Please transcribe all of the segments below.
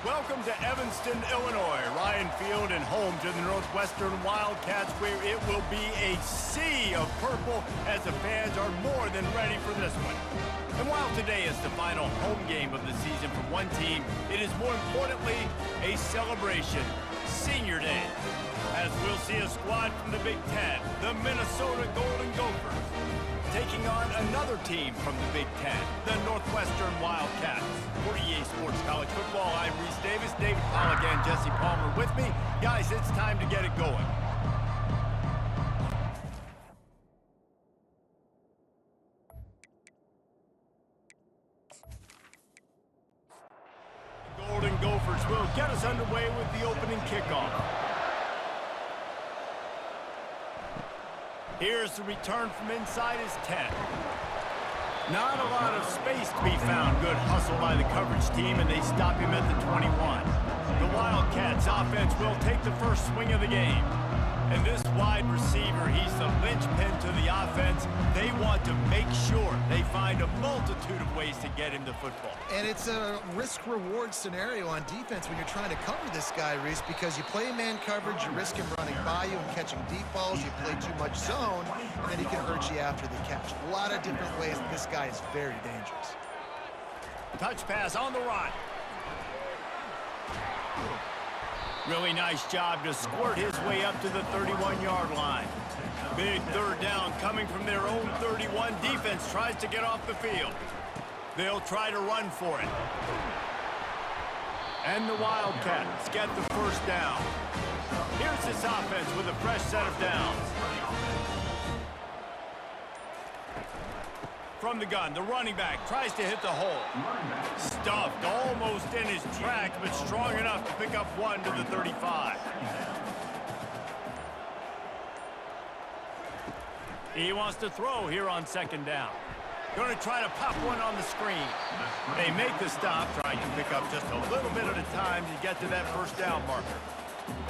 Welcome to Evanston, Illinois, Ryan Field, and home to the Northwestern Wildcats, where it will be a sea of purple as the fans are more than ready for this one. And while today is the final home game of the season for one team, it is more importantly a celebration, Senior Day, as we'll see a squad from the Big Ten, the Minnesota Golden Gophers, taking on another team from the Big Ten, the Northwestern Wildcats. For EA Sports College Football, I'm Reese Davis, David Pollack, and Jesse Palmer with me. Guys, it's time to get it going. The Golden Gophers will get us underway with the opening kickoff. Here's the return from inside his 10. Not a lot of space to be found. Good hustle by the coverage team, and they stop him at the 21. The Wildcats offense will take the first swing of the game. And this wide receiver, he's the linchpin to the offense. They want to make sure they find a multitude of ways to get him the football. And it's a risk-reward scenario on defense when you're trying to cover this guy, Reese, because you play man coverage, you risk him running by you and catching deep balls, you play too much zone, and then he can hurt you after the catch. A lot of different ways that this guy is very dangerous. Touch pass on the run. Really nice job to squirt his way up to the 31-yard line. Big third down coming from their own 31. Defense tries to get off the field. They'll try to run for it. And the Wildcats get the first down. Here's this offense with a fresh set of downs. From the gun, the running back tries to hit the hole. Stuffed almost in his tracks, but strong enough to pick up one to the 35. He wants to throw here on second down. Going to try to pop one on the screen. They make the stop, trying to pick up just a little bit at a time to get to that first down marker.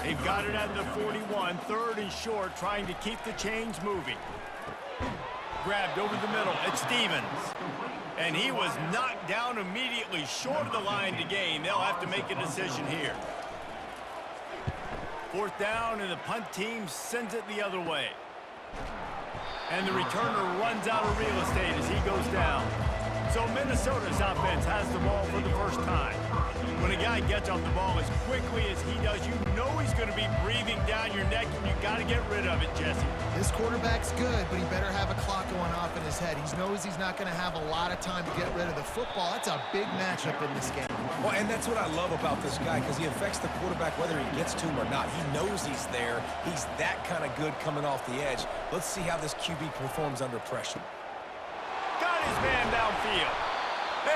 They've got it at the 41, third and short, trying to keep the chains moving. Grabbed over the middle, it's Stevens. And he was knocked down immediately short of the line to gain. They'll have to make a decision here. Fourth down, and the punt team sends it the other way. And the returner runs out of real estate as he goes down. So Minnesota's offense has the ball for the first time. When a guy gets off the ball as quickly as he does, you know he's going to be breathing down your neck, and you got to get rid of it, Jesse. This quarterback's good, but he better have a clock going off in his head. He knows he's not going to have a lot of time to get rid of the football. That's a big matchup in this game. Well, and that's what I love about this guy, because he affects the quarterback whether he gets to him or not. He knows he's there. He's that kind of good coming off the edge. Let's see how this QB performs under pressure. Got his man downfield.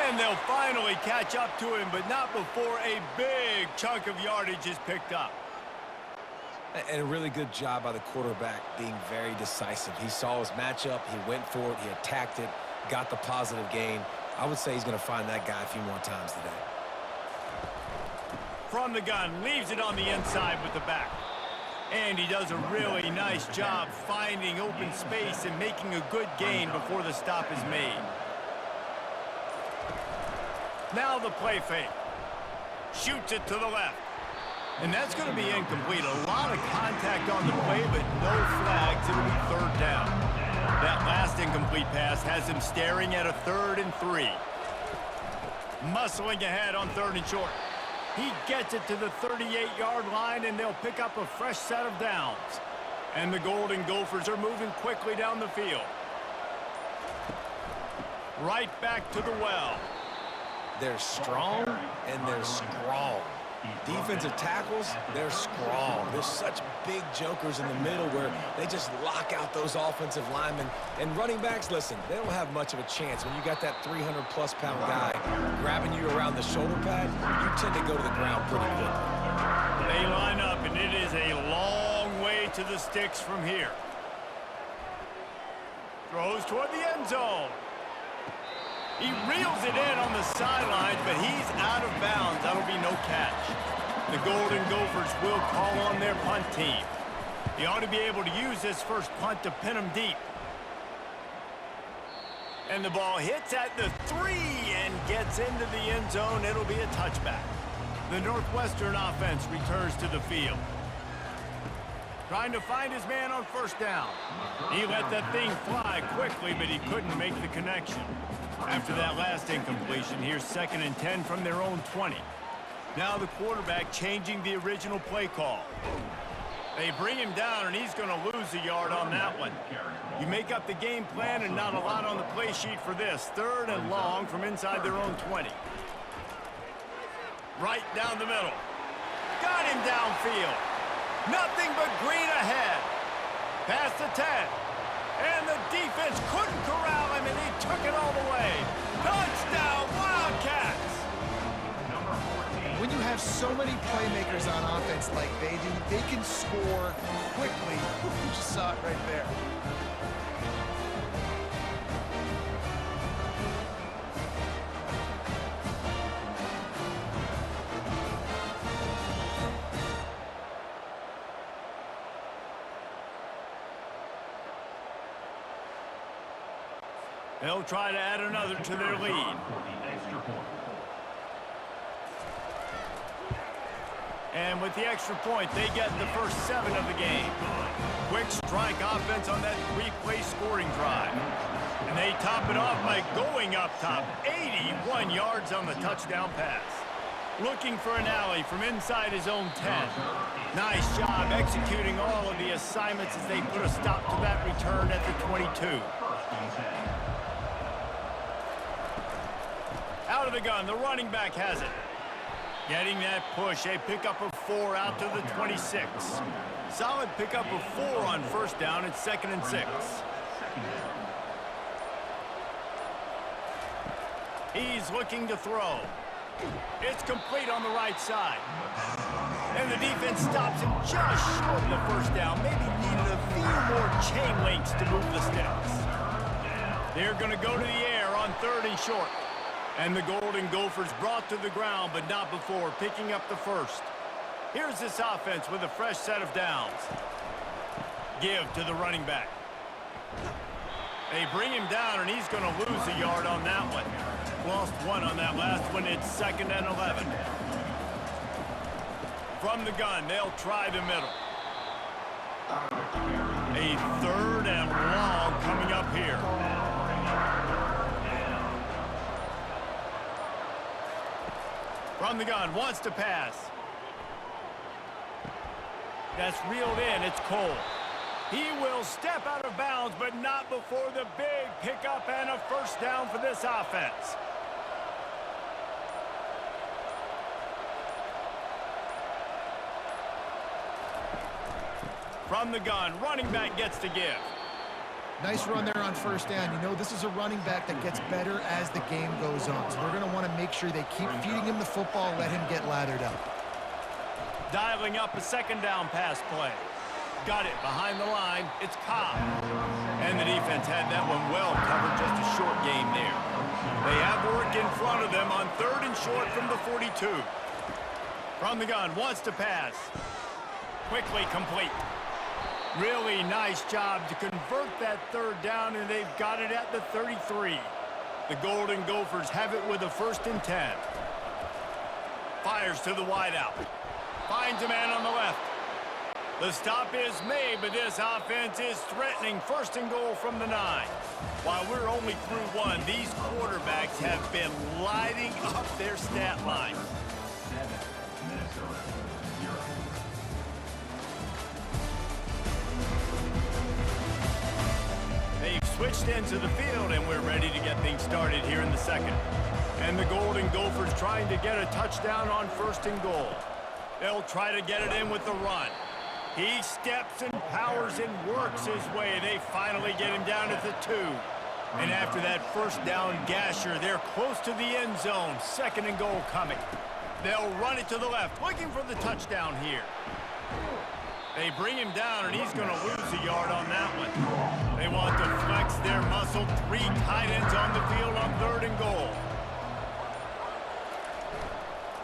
And they'll finally catch up to him, but not before a big chunk of yardage is picked up. And a really good job by the quarterback being very decisive. He saw his matchup, he went for it, he attacked it, got the positive gain. I would say he's going to find that guy a few more times today. From the gun, leaves it on the inside with the back. And he does a really nice job finding open space and making a good gain before the stop is made. Now the play fake. Shoots it to the left. And that's going to be incomplete. A lot of contact on the play, but no flags. It'll be third down. That last incomplete pass has him staring at a 3rd and 3. Muscling ahead on 3rd and short. He gets it to the 38-yard line, and they'll pick up a fresh set of downs. And the Golden Gophers are moving quickly down the field. Right back to the well. They're strong, and they're strong. Defensive tackles, they're strong. There's such big jokers in the middle where they just lock out those offensive linemen. And running backs, listen, they don't have much of a chance. When you got that 300-plus pound guy grabbing you around the shoulder pad, you tend to go to the ground pretty quickly. They line up, and it is a long way to the sticks from here. Throws toward the end zone. He reels it in on the sidelines, but he's out of bounds. That'll be no catch. The Golden Gophers will call on their punt team. He ought to be able to use this first punt to pin him deep. And the ball hits at the 3 and gets into the end zone. It'll be a touchback. The Northwestern offense returns to the field. Trying to find his man on first down. He let that thing fly quickly, but he couldn't make the connection. After that last incompletion, here's 2nd and 10 from their own 20. Now the quarterback changing the original play call. They bring him down, and he's going to lose a yard on that one. You make up the game plan, and not a lot on the play sheet for this. 3rd and long from inside their own 20. Right down the middle. Got him downfield. Nothing but green ahead. Past the 10. And the defense couldn't corral him, and he took it all the way. Touchdown, Wildcats! When you have so many playmakers on offense like they do, they can score quickly. You just saw it right there. They'll try to add another to their lead. And with the extra point, they get the first 7 of the game. Quick strike offense on that 3-play scoring drive. And they top it off by going up top. 81 yards on the touchdown pass. Looking for an alley from inside his own 10. Nice job executing all of the assignments as they put a stop to that return at the 22. Out of the gun, the running back has it. Getting that push, a pickup of 4 out to the 26. Solid pickup of 4 on first down. It's 2nd and 6. He's looking to throw. It's complete on the right side. And the defense stops him just short of the first down. Maybe needed a few more chain links to move the sticks. They're going to go to the air on 3rd and short. And the Golden Gophers brought to the ground, but not before picking up the first. Here's this offense with a fresh set of downs. Give to the running back. They bring him down, and he's going to lose a yard on that one. Lost 1 on that last one. It's 2nd and 11. From the gun, they'll try the middle. A 3rd and long coming up here. From the gun, wants to pass. That's reeled in, it's Cole. He will step out of bounds, but not before the big pickup and a first down for this offense. From the gun, running back gets to give. Nice run there on first down. You know, this is a running back that gets better as the game goes on. So they're going to want to make sure they keep feeding him the football, let him get lathered up. Dialing up a 2nd down pass play. Got it behind the line. It's Cobb. And the defense had that one well covered. Just a short game there. They have work in front of them on 3rd and short from the 42. From the gun, wants to pass. Quickly complete. Really nice job to convert that 3rd down, and they've got it at the 33. The Golden Gophers have it with a 1st and 10. Fires to the wideout. Finds a man on the left. The stop is made, but this offense is threatening 1st and goal from the 9. While we're only through 1, these quarterbacks have been lighting up their stat line. They've switched into the field, and we're ready to get things started here in the 2nd. And the Golden Gophers trying to get a touchdown on 1st and goal. They'll try to get it in with the run. He steps and powers and works his way. They finally get him down at the 2. And after that first down gasher, they're close to the end zone. 2nd and goal coming. They'll run it to the left, looking for the touchdown here. They bring him down, and he's going to lose a yard on that one. They want to flex their muscle. 3 tight ends on the field on 3rd and goal.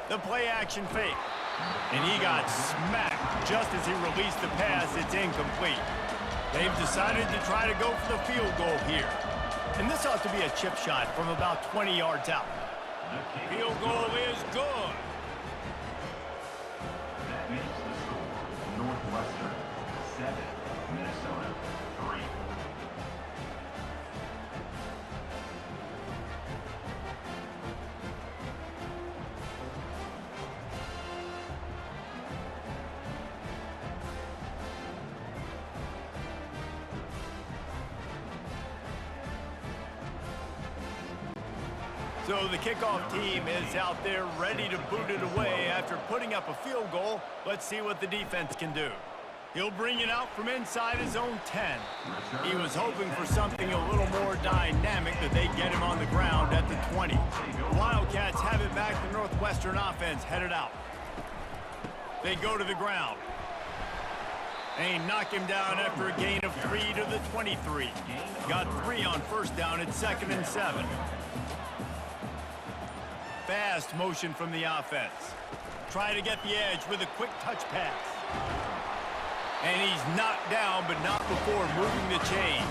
The play action fake. And he got smacked just as he released the pass. It's incomplete. They've decided to try to go for the field goal here. And this ought to be a chip shot from about 20 yards out. Field goal is good. So the kickoff team is out there ready to boot it away after putting up a field goal. Let's see what the defense can do. He'll bring it out from inside his own 10. He was hoping for something a little more dynamic, that they get him on the ground at the 20. The Wildcats have it back. The Northwestern offense headed out. They go to the ground. And he knocked him down after a gain of 3 to the 23. Got 3 on first down at 2nd and 7. Fast motion from the offense. Try to get the edge with a quick touch pass. And he's knocked down, but not before moving the chain.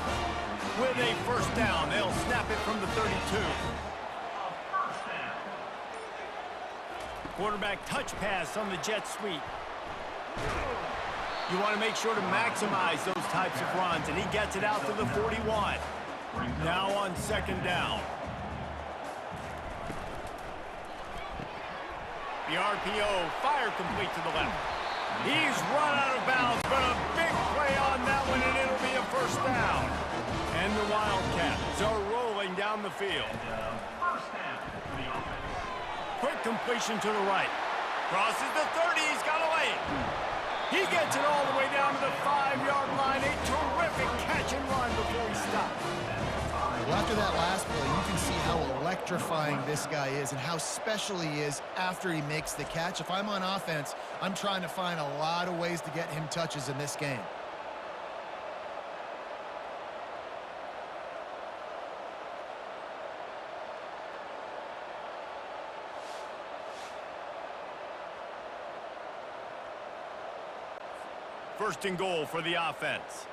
With a first down, they'll snap it from the 32. Quarterback touch pass on the jet sweep. You want to make sure to maximize those types of runs, and he gets it out to the 41. Now on 2nd down. The RPO, fire complete to the left. He's run out of bounds, but a big play on that one, and it'll be a first down. And the Wildcats are rolling down the field. Quick completion to the right. Crosses the 30, he's got a lane. He gets it all the way down to the 5-yard line. A terrific catch and run before he stopped. Well, after that last play, you can see how electrifying this guy is and how special he is after he makes the catch. If I'm on offense, I'm trying to find a lot of ways to get him touches in this game. First and goal for the offense.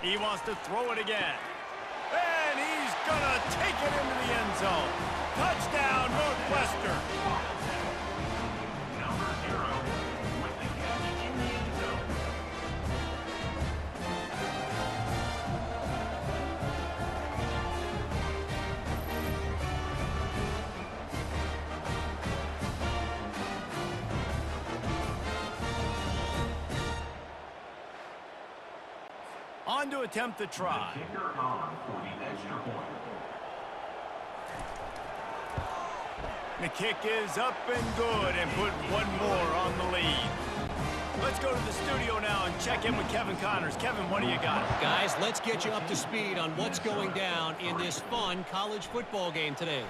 He wants to throw it again. And he's going to take it into the end zone. Touchdown, Northwestern. Number 0 with the catch in the end zone. On to attempt the try. The kicker on for the extra point. The kick is up and good, and put one more on the lead. Let's go to the studio now and check in with Kevin Connors. Kevin, what do you got? Guys, let's get you up to speed on what's going down in this fun college football game today.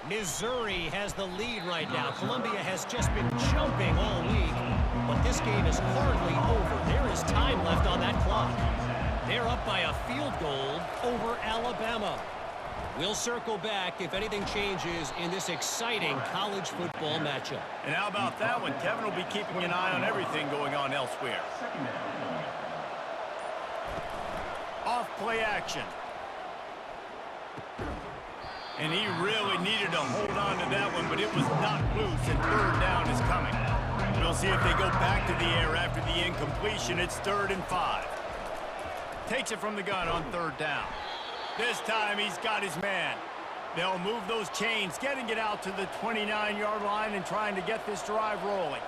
Missouri has the lead right now. Columbia has just been jumping all week, but this game is hardly over. There is time left on that clock. They're up by a field goal over Alabama. We'll circle back if anything changes in this exciting college football matchup. And how about that one? Kevin will be keeping an eye on everything going on elsewhere. Off play action. And he really needed to hold on to that one, but it was not loose, and 3rd down is coming. We'll see if they go back to the air after the incompletion. It's 3rd and 5. Takes it from the gun on 3rd down. This time he's got his man. They'll move those chains, getting it out to the 29-yard line and trying to get this drive rolling.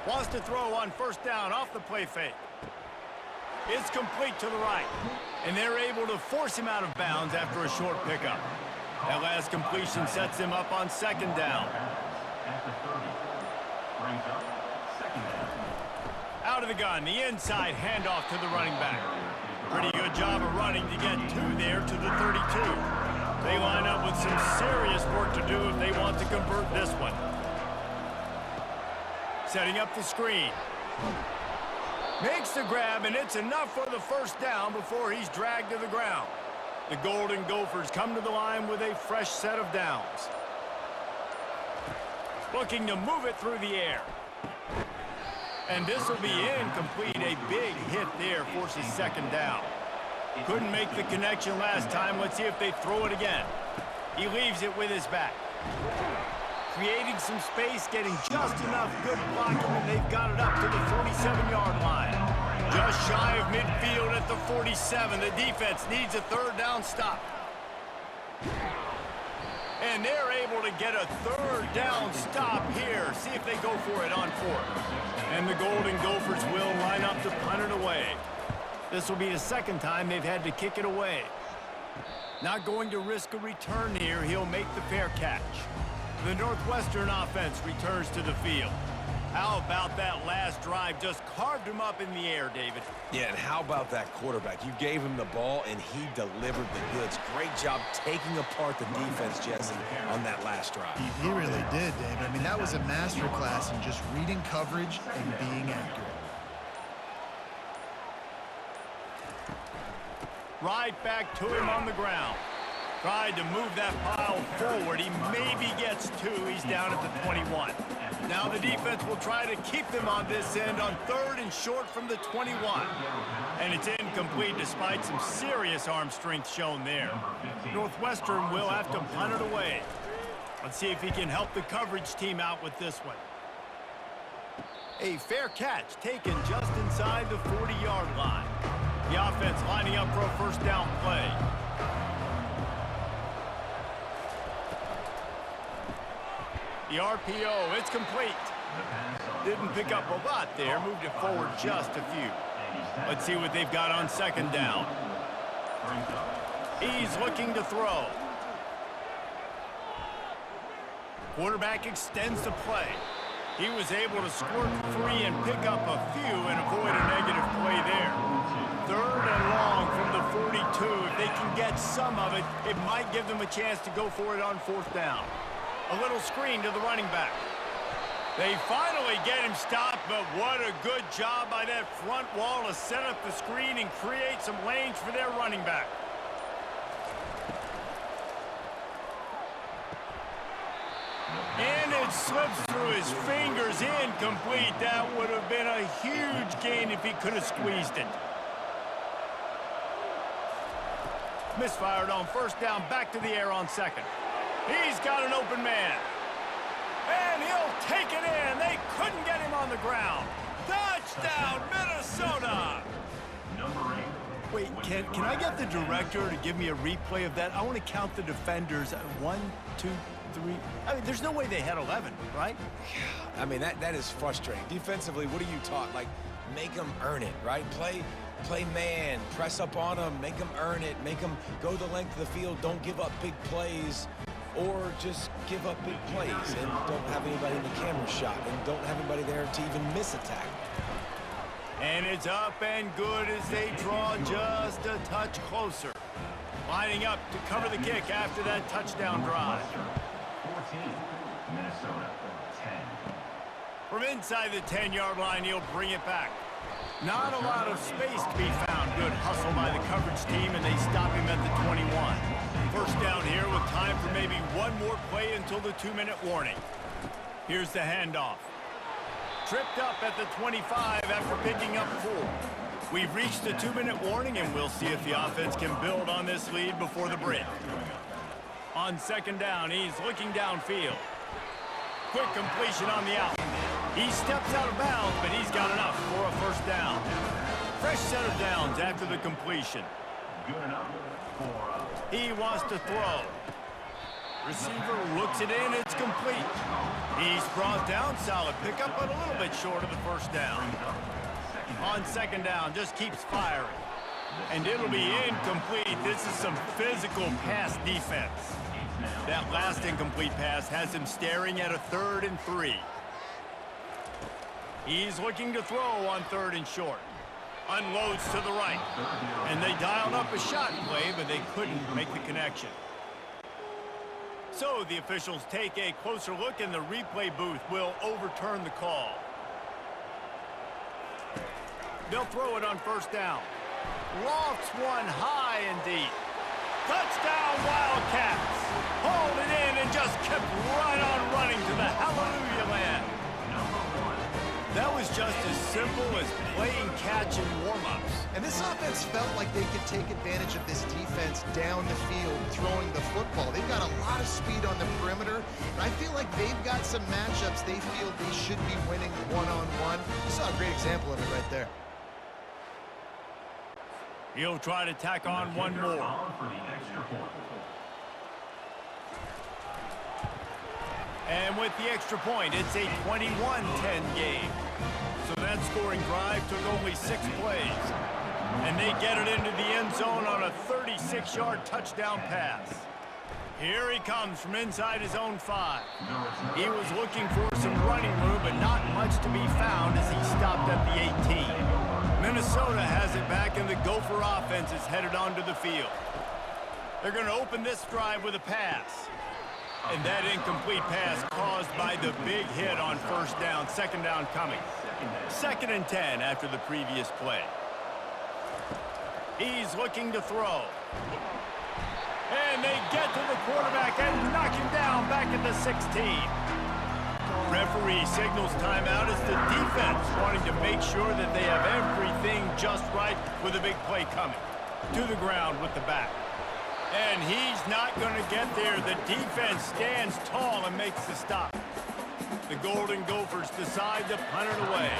Wants to throw on 1st down off the play fake. It's complete to the right. And they're able to force him out of bounds after a short pickup. That last completion sets him up on 2nd down. At the 30. Brings up 2nd down. Out of the gun, the inside handoff to the running back. Pretty good job of running to get 2 there to the 32. They line up with some serious work to do if they want to convert this one. Setting up the screen. Makes the grab, and it's enough for the 1st down before he's dragged to the ground. The Golden Gophers come to the line with a fresh set of downs. Looking to move it through the air. And this will be incomplete. A big hit there forces 2nd down. Couldn't make the connection last time. Let's see if they throw it again. He leaves it with his back. Creating some space, getting just enough good blocking, and they've got it up to the 47-yard line. Just shy of midfield at the 47. The defense needs a 3rd down stop. And they're able to get a 3rd down stop here. See if they go for it on 4th. And the Golden Gophers will line up to punt it away. This will be the second time they've had to kick it away. Not going to risk a return here. He'll make the fair catch. The Northwestern offense returns to the field. How about that last drive? Just carved him up in the air, David. Yeah, and how about that quarterback? You gave him the ball, and he delivered the goods. Great job taking apart the defense, Jesse, on that last drive. He really did, David. I mean, that was a masterclass in just reading coverage and being accurate. Right back to him on the ground. Tried to move that pile forward. He maybe gets two. He's down at the 21. Now the defense will try to keep them on this end on 3rd and short from the 21. And it's incomplete despite some serious arm strength shown there. Northwestern will have to punt it away. Let's see if he can help the coverage team out with this one. A fair catch taken just inside the 40-yard line. The offense lining up for a first down play. The RPO, it's complete. Didn't pick up a lot there, moved it forward just a few. Let's see what they've got on 2nd down. He's looking to throw. Quarterback extends the play. He was able to squirt free and pick up a few and avoid a negative play there. 3rd and long from the 42. If they can get some of it, it might give them a chance to go for it on 4th down. A little screen to the running back. They finally get him stopped, but what a good job by that front wall to set up the screen and create some lanes for their running back. And it slips through his fingers, incomplete. That would have been a huge gain if he could have squeezed it. Misfired on 1st down, back to the air on 2nd. He's got an open man. And he'll take it in. They couldn't get him on the ground. Touchdown, Minnesota! Wait, can I get the director to give me a replay of that? I want to count the defenders. 1, 2, 3. I mean, there's no way they had 11, right? I mean, that is frustrating. Defensively, what are you taught? Like, make them earn it, right? Play man, press up on them, make them earn it, make them go the length of the field, don't give up big plays, or just give up big plays and don't have anybody in the camera shot and don't have anybody there to even miss a tackle. And it's up and good as they draw just a touch closer. Lining up to cover the kick after that touchdown drive. 14, Minnesota 10. From inside the 10-yard line, he'll bring it back. Not a lot of space to be found. Good hustle by the coverage team, and they stop him at the 21. First down here with time for maybe one more play until the 2-minute warning. Here's the handoff. Tripped up at the 25 after picking up 4. We've reached the 2-minute warning, and we'll see if the offense can build on this lead before the break. On 2nd down, he's looking downfield. Quick completion on the out. He steps out of bounds, but he's got enough for a first down. Fresh set of downs after the completion. Good enough for He wants to throw. Receiver looks it in, it's complete. He's brought down, solid pickup, but a little bit short of the first down. On 2nd down, just keeps firing. And it'll be incomplete. This is some physical pass defense. That last incomplete pass has him staring at a 3rd and 3. He's looking to throw on 3rd and short. Unloads to the right. And they dialed up a shot play, but they couldn't make the connection. So the officials take a closer look, and the replay booth will overturn the call. They'll throw it on 1st down. Lofts one high and deep. Touchdown, Wildcats! Hauled it in and just kept right on running to the hallelujah land. That was just as simple as playing catch in warm-ups. And this offense felt like they could take advantage of this defense down the field, throwing the football. They've got a lot of speed on the perimeter, and I feel like they've got some matchups they feel they should be winning one-on-one. You saw a great example of it right there. He'll try to tack on one more. And with the extra point, it's a 21-10 game. So that scoring drive took only 6 plays. And they get it into the end zone on a 36-yard touchdown pass. Here he comes from inside his own 5. He was looking for some running room, but not much to be found as he stopped at the 18. Minnesota has it back, and the Gopher offense is headed onto the field. They're going to open this drive with a pass. And that incomplete pass caused by the big hit on first down, second down coming. 2nd and 10 after the previous play. He's looking to throw. And they get to the quarterback and knock him down back at the 16. Referee signals timeout as the defense wanting to make sure that they have everything just right with a big play coming. To the ground with the back. And he's not going to get there. The defense stands tall and makes the stop. The Golden Gophers decide to punt it away.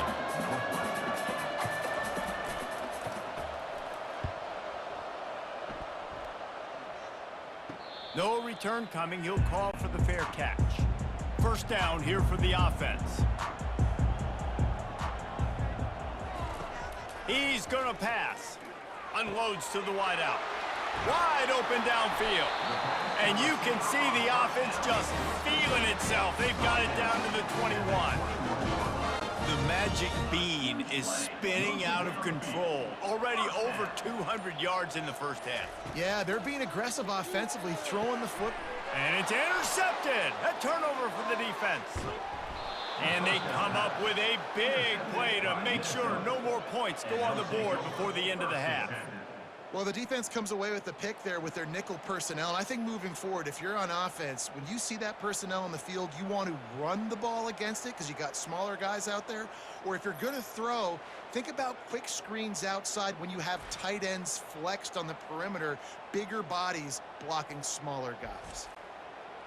No return coming. He'll call for the fair catch. First down here for the offense. He's going to pass. Unloads to the wideout. Wide open downfield. And you can see the offense just feeling itself. They've got it down to the 21. The magic bean is spinning out of control. Already over 200 yards in the first half. Yeah, they're being aggressive offensively, throwing the foot. And it's intercepted. A turnover for the defense. And they come up with a big play to make sure no more points go on the board before the end of the half. Well, the defense comes away with the pick there with their nickel personnel. And I think moving forward, if you're on offense, when you see that personnel on the field, you want to run the ball against it because you got smaller guys out there. Or if you're going to throw, think about quick screens outside when you have tight ends flexed on the perimeter, bigger bodies blocking smaller guys.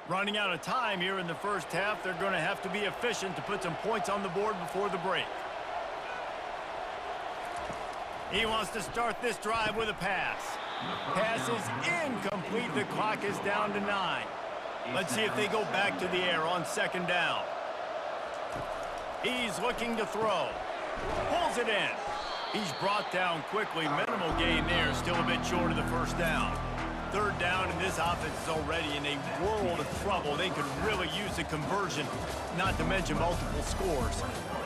Running out of time here in the first half, they're going to have to be efficient to put some points on the board before the break. He wants to start this drive with a pass. Pass is incomplete. The clock is down to 9. Let's see if they go back to the air on second down. He's looking to throw. Pulls it in. He's brought down quickly. Minimal gain there. Still a bit short of the first down. Third down, and this offense is already in a world of trouble. They could really use a conversion, not to mention multiple scores.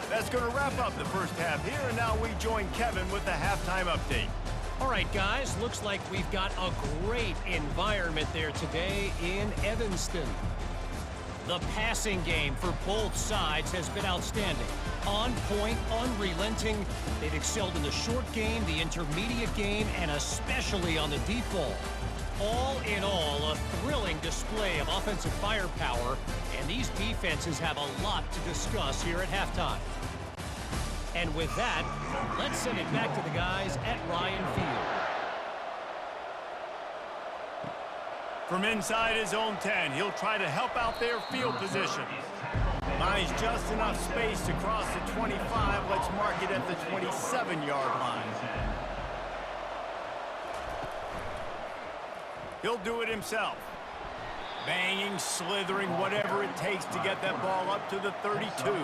That's going to wrap up the first half here, and now we join Kevin with the halftime update. All right, guys, looks like we've got a great environment there today in Evanston. The passing game for both sides has been outstanding. On point, unrelenting. They've excelled in the short game, the intermediate game, and especially on the deep ball. All in all, a thrilling display of offensive firepower, and these defenses have a lot to discuss here at halftime. And with that, let's send it back to the guys at Ryan Field. From inside his own 10, he'll try to help out their field position. Finds just enough space to cross the 25. Let's mark it at the 27-yard line. He'll do it himself. Banging, slithering, whatever it takes to get that ball up to the 32.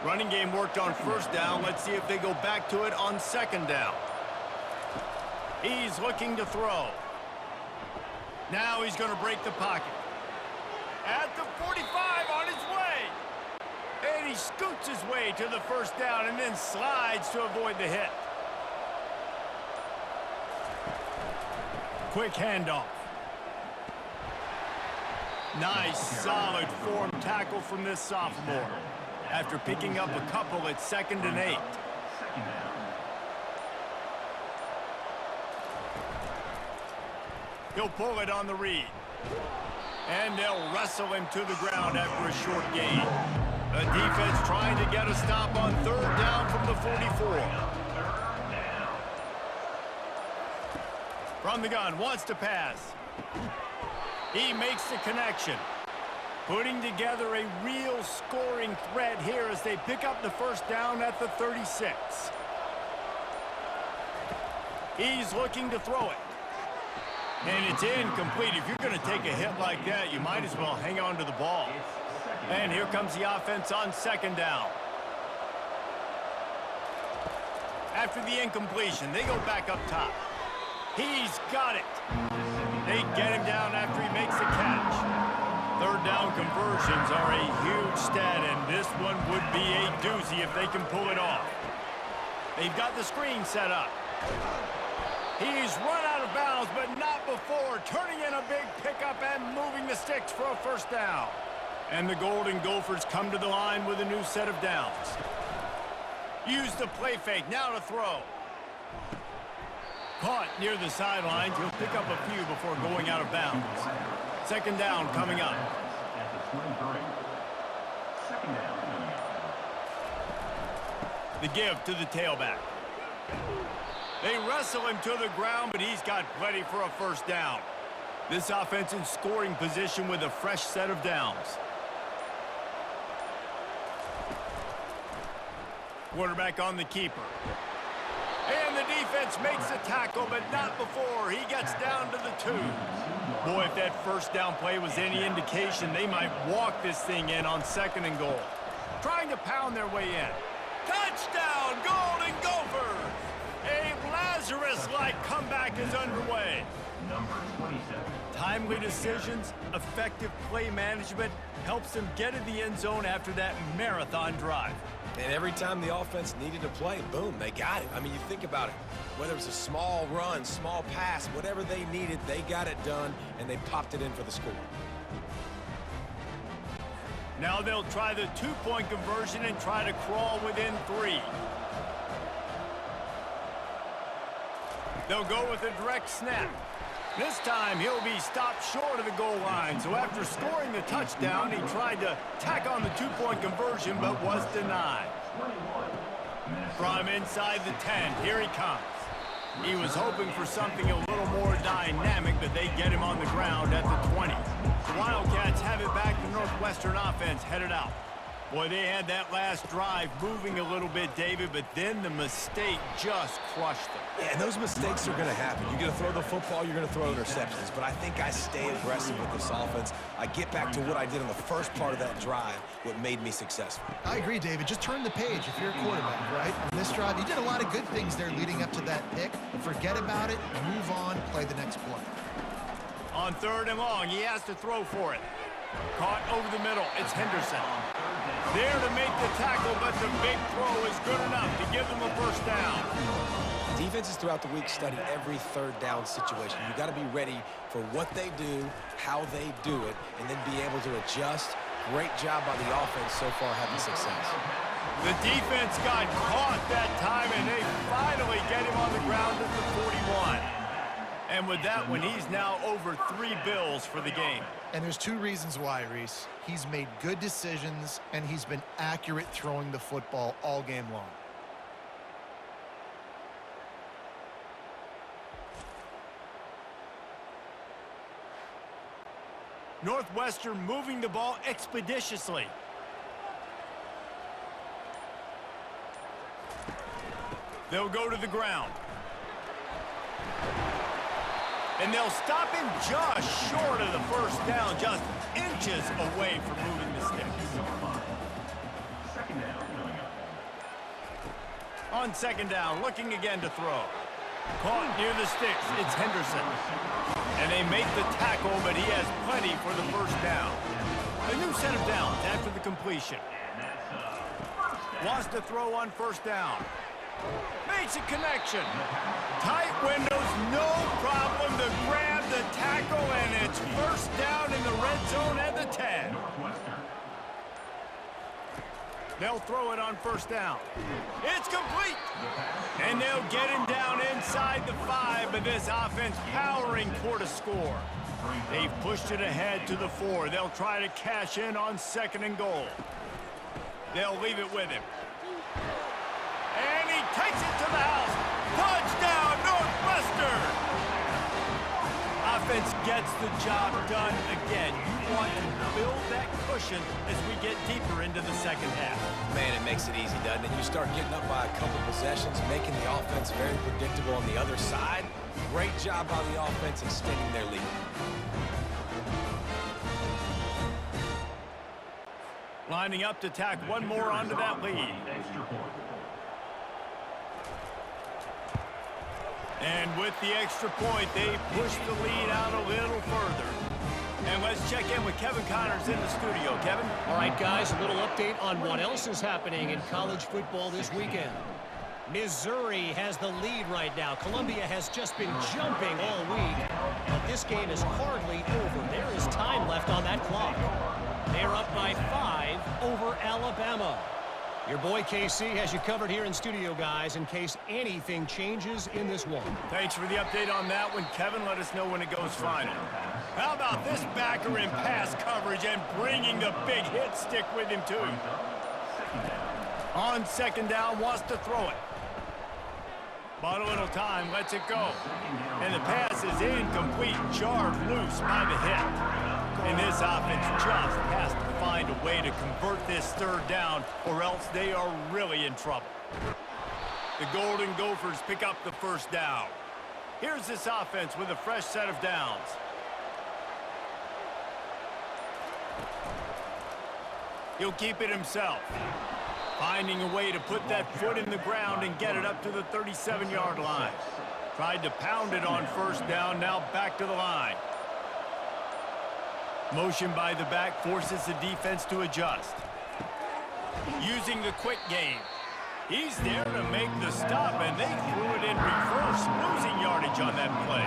Running game worked on first down. Let's see if they go back to it on second down. He's looking to throw. Now he's going to break the pocket. At the 45 on his way. And he scoots his way to the first down and then slides to avoid the hit. Quick handoff. Nice, solid form tackle from this sophomore. After picking up a couple at 2nd and 8. He'll pull it on the read. And they'll wrestle him to the ground after a short gain. The defense trying to get a stop on third down from the 44. From the gun, wants to pass. He makes the connection. Putting together a real scoring threat here as they pick up the first down at the 36. He's looking to throw it. And it's incomplete. If you're going to take a hit like that, you might as well hang on to the ball. And here comes the offense on second down. After the incompletion, they go back up top. He's got it. They get him down after he makes the catch. Third down conversions are a huge stat, and this one would be a doozy if they can pull it off. They've got the screen set up. He's run out of bounds, but not before turning in a big pickup and moving the sticks for a first down. And the Golden Gophers come to the line with a new set of downs. Use the play fake, now to throw. Caught near the sidelines. He'll pick up a few before going out of bounds. Second down coming up. At the 23. Second down. The give to the tailback. They wrestle him to the ground, but he's got plenty for a first down. This offense in scoring position with a fresh set of downs. Quarterback on the keeper. And the defense makes the tackle, but not before he gets down to the 2. Boy, if that first down play was any indication, they might walk this thing in on 2nd and goal. Trying to pound their way in. Touchdown, Golden Gophers! A Lazarus-like comeback is underway. Number 27. Timely decisions, effective play management helps them get in the end zone after that marathon drive. And every time the offense needed to play, boom, they got it. I mean, you think about it. Whether it was a small run, small pass, whatever they needed, they got it done, and they popped it in for the score. Now they'll try the 2-point conversion and try to crawl within 3. They'll go with a direct snap. This time, he'll be stopped short of the goal line. So after scoring the touchdown, he tried to tack on the 2-point conversion, but was denied. From inside the 10, here he comes. He was hoping for something a little more dynamic, but they get him on the ground at the 20. The Wildcats have it back. The Northwestern offense headed out. Boy, they had that last drive moving a little bit, David, but then the mistake just crushed them. Yeah, and those mistakes are going to happen. You're going to throw the football, you're going to throw interceptions. But I think I stay aggressive with this offense. I get back to what I did in the first part of that drive, what made me successful. I agree, David. Just turn the page if you're a quarterback, right? On this drive, you did a lot of good things there leading up to that pick. Forget about it, move on, play the next play. On 3rd and long, he has to throw for it. Caught over the middle. It's Henderson. There to make the tackle, but the big throw is good enough to give them a first down. Defenses throughout the week study every 3rd down situation. You got to be ready for what they do, how they do it, and then be able to adjust. Great job by the offense so far having success. The defense got caught that time, and they finally get him on the ground at the 41. And with that one, he's now over 3 bills for the game. And there's 2 reasons why, Reese. He's made good decisions, and he's been accurate throwing the football all game long. Northwestern moving the ball expeditiously. They'll go to the ground. And they'll stop him just short of the first down, just inches away from moving the sticks. Second down coming up. On 2nd down, looking again to throw. Caught near the sticks, it's Henderson. And they make the tackle, but he has plenty for the first down. A new set of downs after the completion. Wants to throw on 1st down. Makes a connection. Tight windows, no problem to grab the tackle, and it's first down in the red zone at the 10. They'll throw it on 1st down. It's complete. And they'll get him down inside the 5, but this offense powering toward a score. They've pushed it ahead to the 4. They'll try to cash in on 2nd and goal. They'll leave it with him. And he takes it to the house. Touchdown, Northwestern! Offense gets the job done again. You want to build that cushion as we get deeper into the 2nd half. Man, it makes it easy, doesn't it? You start getting up by a couple possessions, making the offense very predictable on the other side. Great job by the offense extending their lead. Lining up to tack one more onto that lead. And with the extra point, they push the lead out a little further. And let's check in with Kevin Connors in the studio. Kevin? All right, guys, a little update on what else is happening in college football this weekend. Missouri has the lead right now. Columbia has just been jumping all week, but this game is hardly over. There is time left on that clock. They're up by 5 over Alabama. Your boy KC has you covered here in studio, guys, in case anything changes in this one. Thanks for the update on that one, Kevin. Let us know when it goes final. How about this backer in pass coverage and bringing the big hit stick with him, too? On second down, wants to throw it. But a little time, lets it go. And the pass is incomplete, jarred loose by the hit. And this offense just has to find a way to convert this third down, or else they are really in trouble. The Golden Gophers pick up the first down. Here's this offense with a fresh set of downs. He'll keep it himself. Finding a way to put that foot in the ground and get it up to the 37-yard line. Tried to pound it on first down, now back to the line. Motion by the back forces the defense to adjust. Using the quick game. He's there to make the stop, and they threw it in reverse, losing yardage on that play.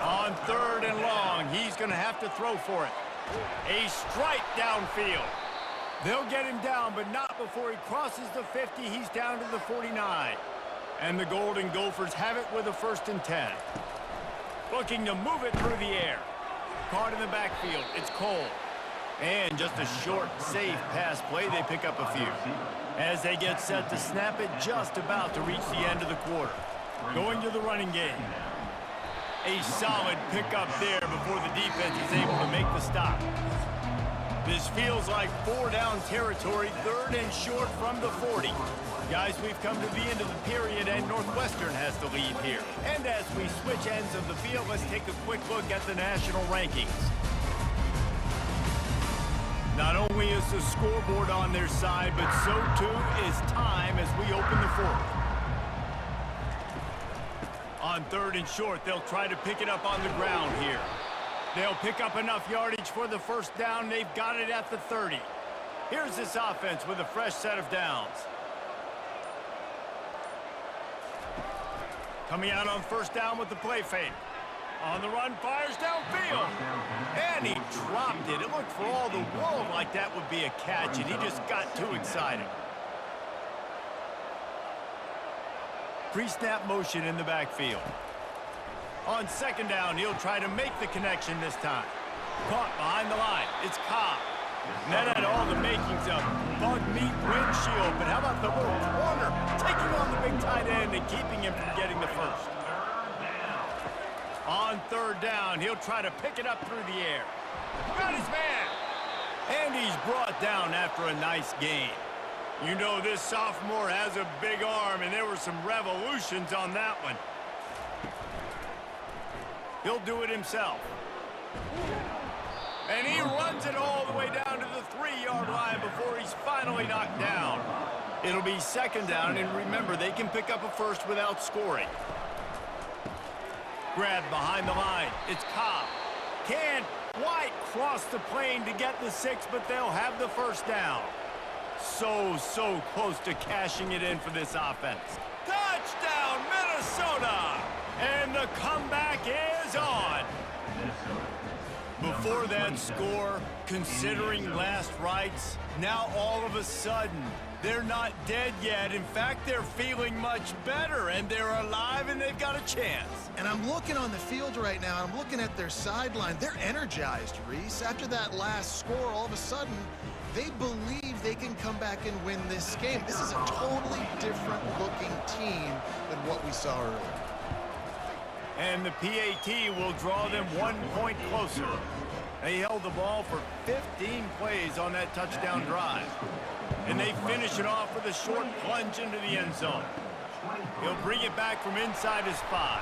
On third and long, he's going to have to throw for it. A strike downfield. They'll get him down, but not before he crosses the 50. He's down to the 49. And the Golden Gophers have it with a 1st and 10. Looking to move it through the air. Caught in the backfield. It's Cole. And just a short, safe pass play. They pick up a few. As they get set to snap it, just about to reach the end of the quarter. Going to the running game. A solid pickup there before the defense is able to make the stop. This feels like 4-down territory, 3rd and short from the 40. Guys, we've come to the end of the period, and Northwestern has the lead here. And as we switch ends of the field, let's take a quick look at the national rankings. Not only is the scoreboard on their side, but so too is time as we open the 4th. On 3rd and short, they'll try to pick it up on the ground here. They'll pick up enough yardage for the first down. They've got it at the 30. Here's this offense with a fresh set of downs. Coming out on first down with the play fake. On the run, fires downfield. And he dropped it. It looked for all the world like that would be a catch, and he just got too excited. Pre-snap motion in the backfield. On second down, he'll try to make the connection this time. Caught behind the line. It's Cobb. And that had all the makings of bug meat windshield. But how about the little corner taking on the big tight end and keeping him from getting the first? On third down, he'll try to pick it up through the air. Got his man. And he's brought down after a nice gain. You know this sophomore has a big arm, and there were some revolutions on that one. He'll do it himself. And he runs it all the way down to the 3-yard line before he's finally knocked down. It'll be second down, and remember, they can pick up a first without scoring. Grabbed behind the line. It's Cobb. Can't quite cross the plane to get the 6, but they'll have the first down. So close to cashing it in for this offense. Touchdown, Minnesota! And the comeback is on. Before that score, considering last rites, now all of a sudden, they're not dead yet. In fact, they're feeling much better, and they're alive, and they've got a chance. And I'm looking on the field right now, and I'm looking at their sideline. They're energized, Reese. After that last score, all of a sudden, they believe they can come back and win this game. This is a totally different-looking team than what we saw earlier. And the PAT will draw them 1 point closer. They held the ball for 15 plays on that touchdown drive. And they finish it off with a short plunge into the end zone. He'll bring it back from inside his 5.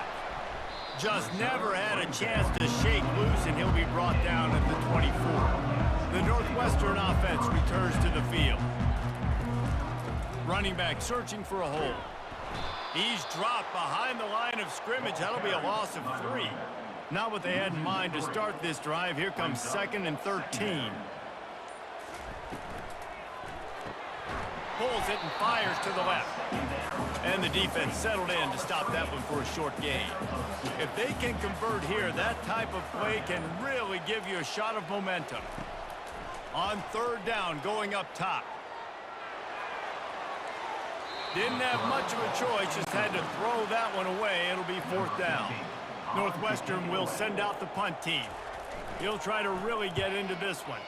Just never had a chance to shake loose, and he'll be brought down at the 24. The Northwestern offense returns to the field. Running back searching for a hole. He's dropped behind the line of scrimmage. That'll be a loss of 3. Not what they had in mind to start this drive. Here comes 2nd and 13. Pulls it and fires to the left. And the defense settled in to stop that one for a short gain. If they can convert here, that type of play can really give you a shot of momentum. On 3rd down, going up top. Didn't have much of a choice, just had to throw that one away. It'll be 4th down. Northwestern will send out the punt team. He'll try to really get into this one.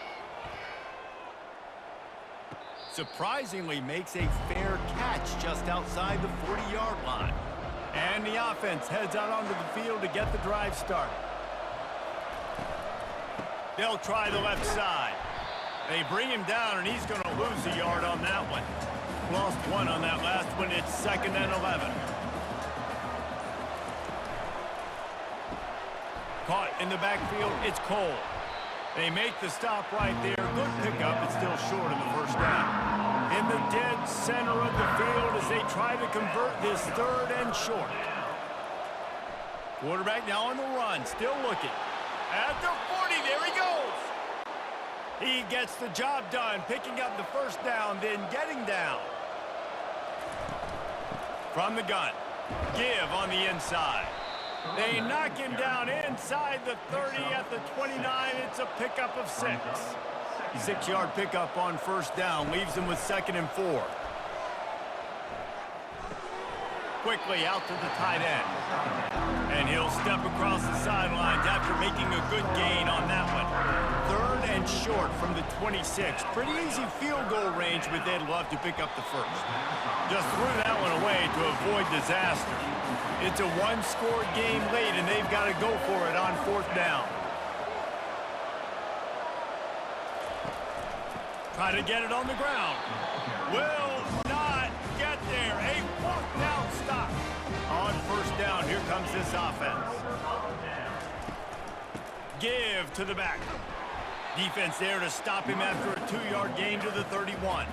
Surprisingly makes a fair catch just outside the 40-yard line. And the offense heads out onto the field to get the drive started. They'll try the left side. They bring him down, and he's going to lose a yard on that one. Lost 1 on that last one. It's 2nd and 11. Caught in the backfield. It's Cole. They make the stop right there. Good pickup. It's still short of the 1st down. In the dead center of the field as they try to convert this 3rd and short. Quarterback now on the run. Still looking. At the 40. There he goes. He gets the job done, picking up the 1st down, then getting down. From the gun. Give on the inside. They knock him down inside the 30 at the 29. It's a pickup of 6. 6-yard pickup on 1st down. Leaves him with 2nd and 4. Quickly out to the tight end. And he'll step across the sidelines after making a good gain on that one. 3rd and short from the 26. Pretty easy field goal range, but they'd love to pick up the 1st. Just threw that one away to avoid disaster. It's a 1-score game late, and they've got to go for it on 4th down. Try to get it on the ground. Will not get there. A 4th down stop. On 1st down, here comes this offense. Give to the back. Defense there to stop him after a 2-yard gain to the 31.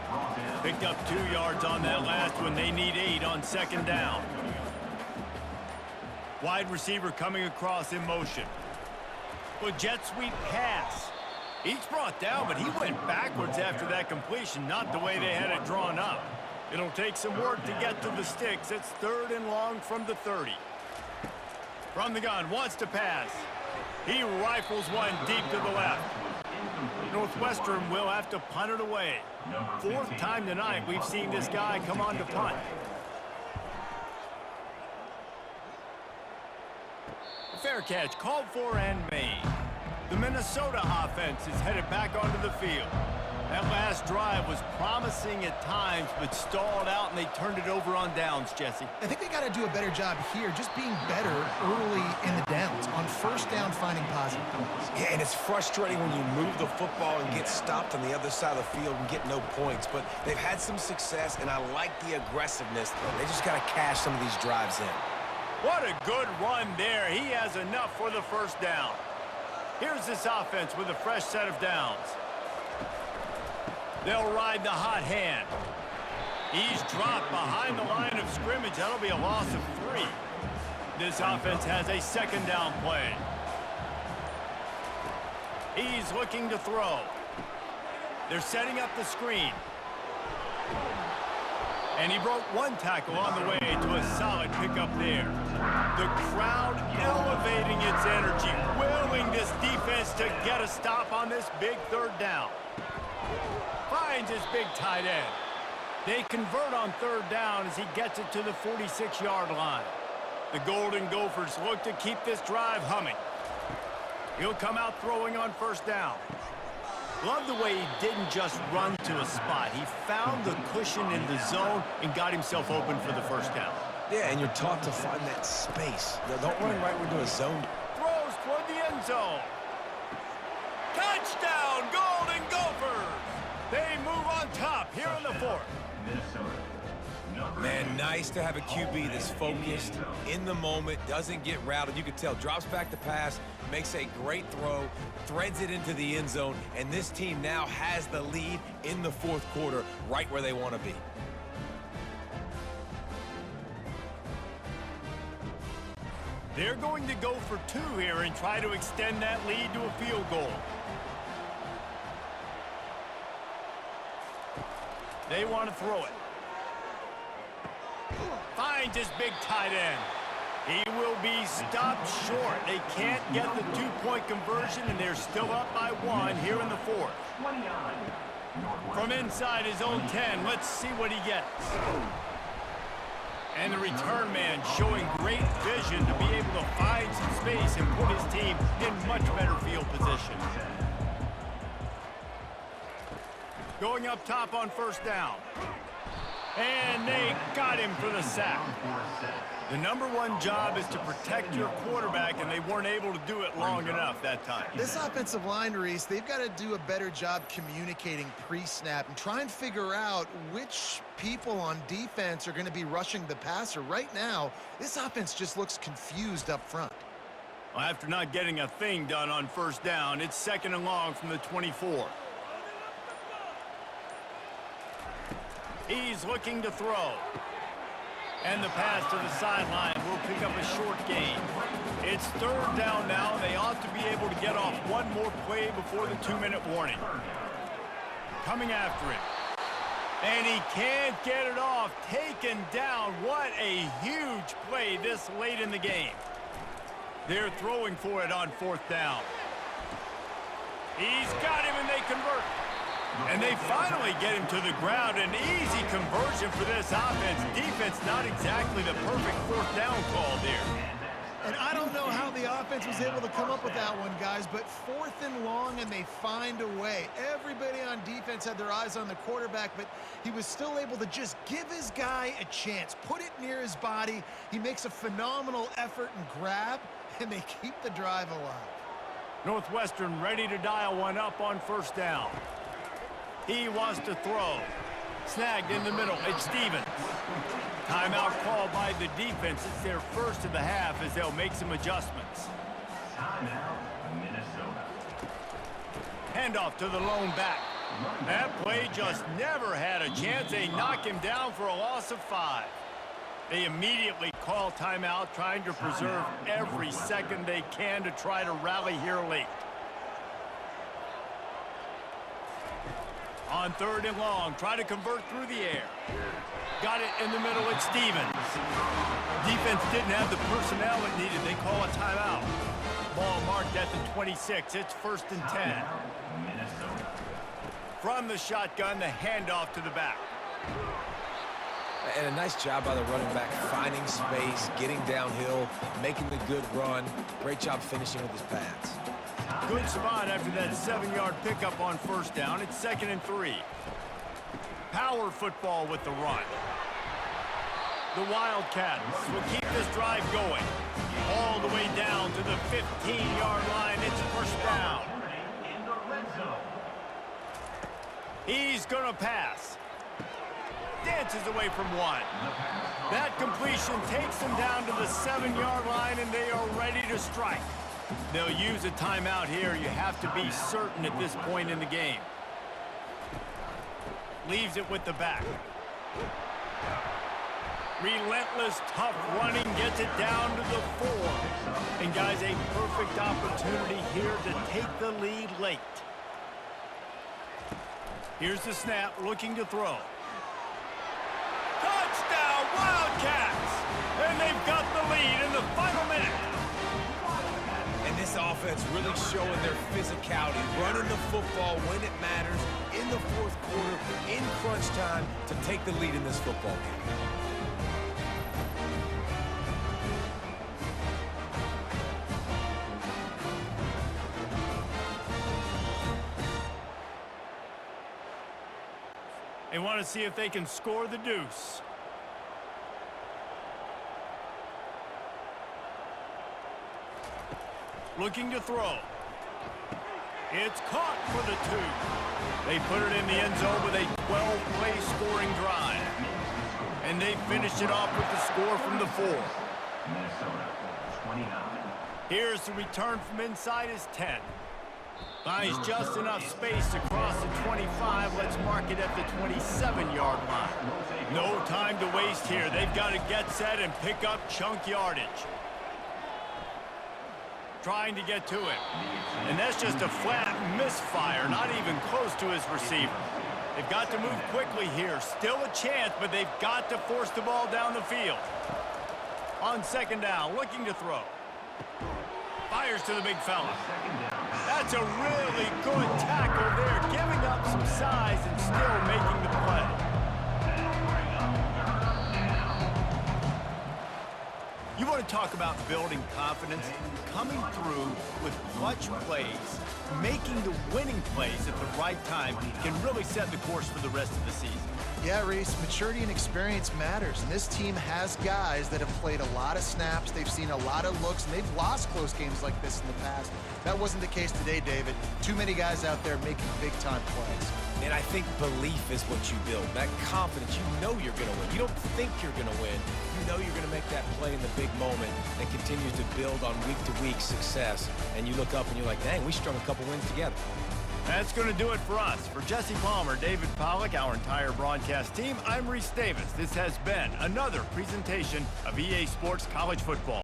Picked up 2 yards on that last one. They need 8 on 2nd down. Wide receiver coming across in motion. Well, jet sweep pass. He's brought down, but he went backwards after that completion, not the way they had it drawn up. It'll take some work to get to the sticks. It's 3rd and long from the 30. From the gun, wants to pass. He rifles one deep to the left. Northwestern will have to punt it away. 4th time tonight we've seen this guy come on to punt. Fair catch called for and made. The Minnesota offense is headed back onto the field. That last drive was promising at times, but stalled out, and they turned it over on downs, Jesse. I think they got to do a better job here, just being better early in the downs. On 1st down, finding positive points. Yeah, and it's frustrating when you move the football and get stopped on the other side of the field and get no points. But they've had some success, and I like the aggressiveness. They just got to cash some of these drives in. What a good run there. He has enough for the 1st down. Here's this offense with a fresh set of downs. They'll ride the hot hand. He's dropped behind the line of scrimmage. That'll be a loss of 3. This offense has a 2nd down play. He's looking to throw. They're setting up the screen. And he broke 1 tackle on the way to a solid pickup there. The crowd elevating its energy, willing this defense to get a stop on this big 3rd down. Finds his big tight end. They convert on 3rd down as he gets it to the 46-yard line. The Golden Gophers look to keep this drive humming. He'll come out throwing on 1st down. Love the way he didn't just run to a spot. He found the cushion in the zone and got himself open for the 1st down. Yeah, and you're taught to find that space. Don't run right into a zone. Throws toward the end zone. Touchdown, Golden Gophers! They move on top here in the 4th. Man, nice to have a QB that's focused, in the moment, doesn't get routed. You can tell, drops back the pass, makes a great throw, threads it into the end zone, and this team now has the lead in the 4th quarter, right where they want to be. They're going to go for 2 here and try to extend that lead to a field goal. They want to throw it. Finds his big tight end. He will be stopped short. They can't get the 2-point conversion, and they're still up by 1 here in the 4th. From inside his own 10, let's see what he gets. And the return man showing great vision to be able to find some space and put his team in much better field position. Going up top on first down. And they got him for the sack. The #1 job is to protect your quarterback, and they weren't able to do it long enough that time. This offensive line, Reese, they've got to do a better job communicating pre-snap and try and figure out which people on defense are going to be rushing the passer. Right now, this offense just looks confused up front. Well, after not getting a thing done on first down, it's 2nd and long from the 24. He's looking to throw. And the pass to the sideline will pick up a short gain. It's 3rd down now. They ought to be able to get off one more play before the 2-minute warning. Coming after him. And he can't get it off. Taken down. What a huge play this late in the game. They're throwing for it on 4th down. He's got him, and they convert. And they finally get him to the ground. An easy conversion for this offense. Defense not exactly the perfect 4th down call there. And I don't know how the offense was able to come up with that one, guys, but 4th and long, and they find a way. Everybody on defense had their eyes on the quarterback, but he was still able to just give his guy a chance, put it near his body. He makes a phenomenal effort and grab, and they keep the drive alive. Northwestern ready to dial one up on first down. He wants to throw. Snagged in the middle. It's Stevens. Timeout called by the defense. It's their first of the half as they'll make some adjustments. Timeout, Minnesota. Handoff to the lone back. That play just never had a chance. They knock him down for a loss of 5. They immediately call timeout, trying to preserve every second they can to try to rally here late. On 3rd and long, try to convert through the air. Got it in the middle, it's Stevens. Defense didn't have the personnel it needed. They call a timeout. Ball marked at the 26. It's 1st and 10. From the shotgun, the handoff to the back. And a nice job by the running back, finding space, getting downhill, making a good run. Great job finishing with his pads. Good spot after that 7-yard pickup on first down. It's 2nd and 3. Power football with the run. The Wildcats will keep this drive going all the way down to the 15-yard line. It's 1st down. He's going to pass. Dances away from 1. That completion takes them down to the 7-yard line, and they are ready to strike. They'll use a timeout here. You have to be certain at this point in the game. Leaves it with the back. Relentless, tough running, gets it down to the 4. And guys, a perfect opportunity here to take the lead late. Here's the snap, looking to throw. Touchdown, Wildcats! And they've got the lead in the final minute. And this offense really showing their physicality, running the football when it matters, in the 4th quarter, in crunch time, to take the lead in this football game. They want to see if they can score the deuce. Looking to throw. It's caught for the 2. They put it in the end zone with a 12-play scoring drive. And they finished it off with the score from the 4. Minnesota, 29. Here's the return from inside his 10. Finds just enough space to cross the 25. Let's mark it at the 27-yard line. No time to waste here. They've got to get set and pick up chunk yardage. trying to get to him. And that's just a flat misfire, not even close to his receiver. They've got to move quickly here. Still a chance, but they've got to force the ball down the field. On second down, looking to throw. Fires to the big fella. That's a really good tackle there, giving up some size and still making the play. You want to talk about building confidence? Coming through with clutch plays, making the winning plays at the right time can really set the course for the rest of the season. Yeah, Reese, maturity and experience matters, and this team has guys that have played a lot of snaps, they've seen a lot of looks, and they've lost close games like this in the past. That wasn't the case today, David. Too many guys out there making big-time plays. And I think belief is what you build. That confidence, you know you're going to win. You don't think you're going to win. You know you're going to make that play in the big moment and continue to build on week-to-week success. And you look up and you're like, dang, we strung a couple wins together. That's going to do it for us. For Jesse Palmer, David Pollack, our entire broadcast team, I'm Reese Davis. This has been another presentation of EA Sports College Football.